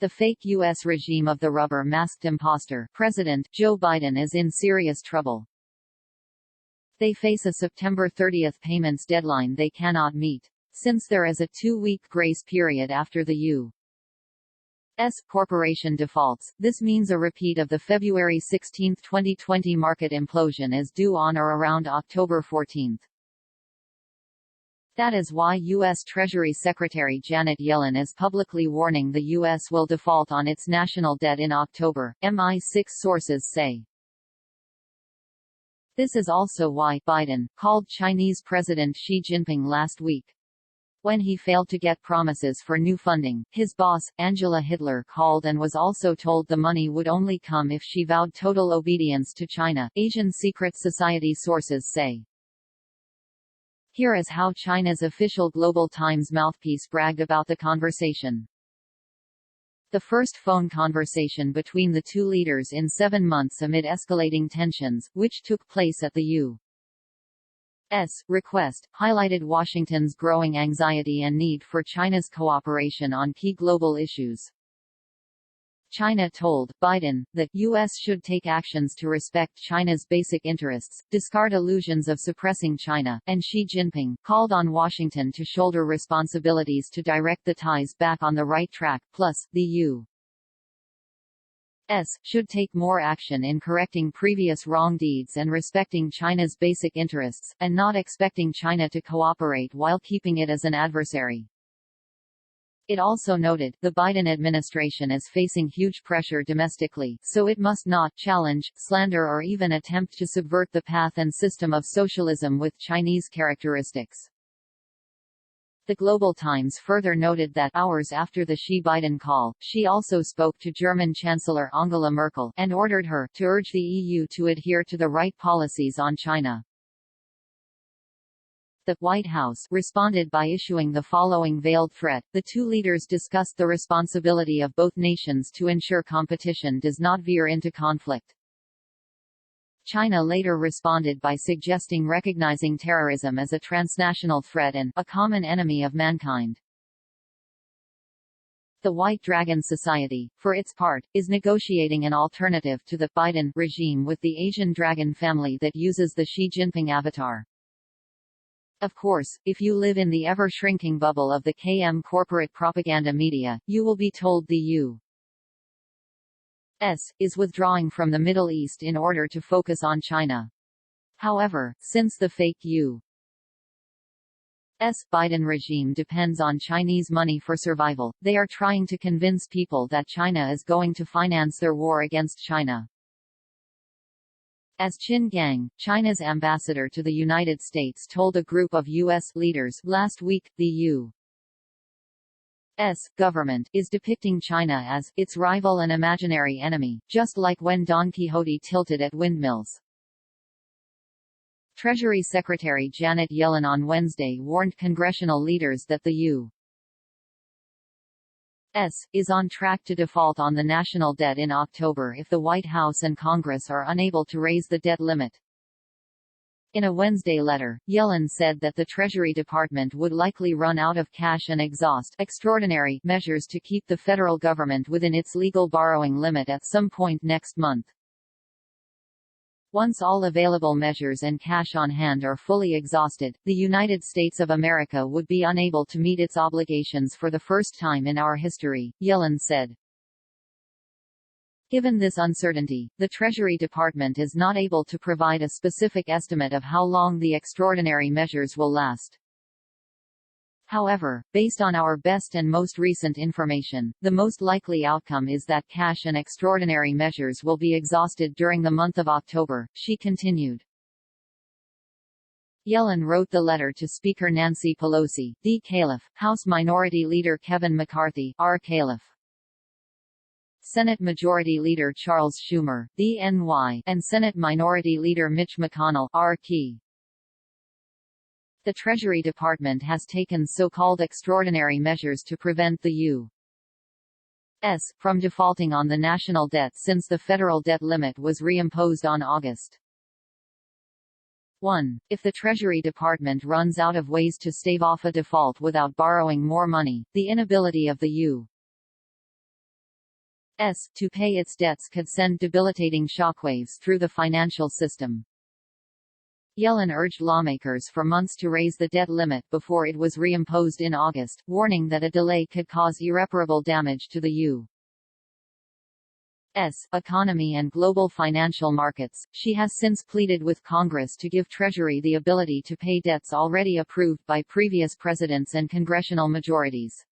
The fake U.S. regime of the rubber-masked imposter, President Joe Biden, is in serious trouble. They face a September 30 payments deadline they cannot meet. Since there is a 2-week grace period after the U.S. corporation defaults, this means a repeat of the February 16, 2020 market implosion is due on or around October 14. That is why U.S. Treasury Secretary Janet Yellen is publicly warning the U.S. will default on its national debt in October, MI6 sources say. This is also why Biden called Chinese President Xi Jinping last week. When he failed to get promises for new funding, his boss, Angela Hitler, called and was also told the money would only come if she vowed total obedience to China, Asian secret society sources say. Here is how China's official Global Times mouthpiece bragged about the conversation. The first phone conversation between the two leaders in 7 months amid escalating tensions, which took place at the U.S. request, highlighted Washington's growing anxiety and need for China's cooperation on key global issues. China told Biden that U.S. should take actions to respect China's basic interests, discard illusions of suppressing China, and Xi Jinping called on Washington to shoulder responsibilities to direct the ties back on the right track. Plus, the U.S. should take more action in correcting previous wrong deeds and respecting China's basic interests, and not expecting China to cooperate while keeping it as an adversary. It also noted, the Biden administration is facing huge pressure domestically, so it must not challenge, slander or even attempt to subvert the path and system of socialism with Chinese characteristics. The Global Times further noted that hours after the Xi-Biden call, Xi also spoke to German Chancellor Angela Merkel and ordered her to urge the EU to adhere to the right policies on China. The White House responded by issuing the following veiled threat. The two leaders discussed the responsibility of both nations to ensure competition does not veer into conflict. China later responded by suggesting recognizing terrorism as a transnational threat and a common enemy of mankind. The White Dragon Society, for its part, is negotiating an alternative to the Biden regime with the Asian dragon family that uses the Xi Jinping avatar. Of course, if you live in the ever-shrinking bubble of the KM corporate propaganda media, you will be told the U.S. is withdrawing from the Middle East in order to focus on China. However, since the fake U.S. Biden regime depends on Chinese money for survival, they are trying to convince people that China is going to finance their war against China. As Qin Gang, China's ambassador to the United States, told a group of U.S. leaders last week, the U.S. government is depicting China as its rival and imaginary enemy, just like when Don Quixote tilted at windmills. Treasury Secretary Janet Yellen on Wednesday warned congressional leaders that the U.S. is on track to default on the national debt in October if the White House and Congress are unable to raise the debt limit. In a Wednesday letter, Yellen said that the Treasury Department would likely run out of cash and exhaust extraordinary measures to keep the federal government within its legal borrowing limit at some point next month. Once all available measures and cash on hand are fully exhausted, the United States of America would be unable to meet its obligations for the first time in our history, Yellen said. Given this uncertainty, the Treasury Department is not able to provide a specific estimate of how long the extraordinary measures will last. However, based on our best and most recent information, the most likely outcome is that cash and extraordinary measures will be exhausted during the month of October, she continued. Yellen wrote the letter to Speaker Nancy Pelosi, D. Caliph, House Minority Leader Kevin McCarthy, R. Caliph, Senate Majority Leader Charles Schumer, DNY, and Senate Minority Leader Mitch McConnell, R. Key. The Treasury Department has taken so-called extraordinary measures to prevent the U.S. from defaulting on the national debt since the federal debt limit was reimposed on August 1. If the Treasury Department runs out of ways to stave off a default without borrowing more money, the inability of the U.S. to pay its debts could send debilitating shockwaves through the financial system. Yellen urged lawmakers for months to raise the debt limit before it was reimposed in August, warning that a delay could cause irreparable damage to the U.S. economy and global financial markets. She has since pleaded with Congress to give Treasury the ability to pay debts already approved by previous presidents and congressional majorities.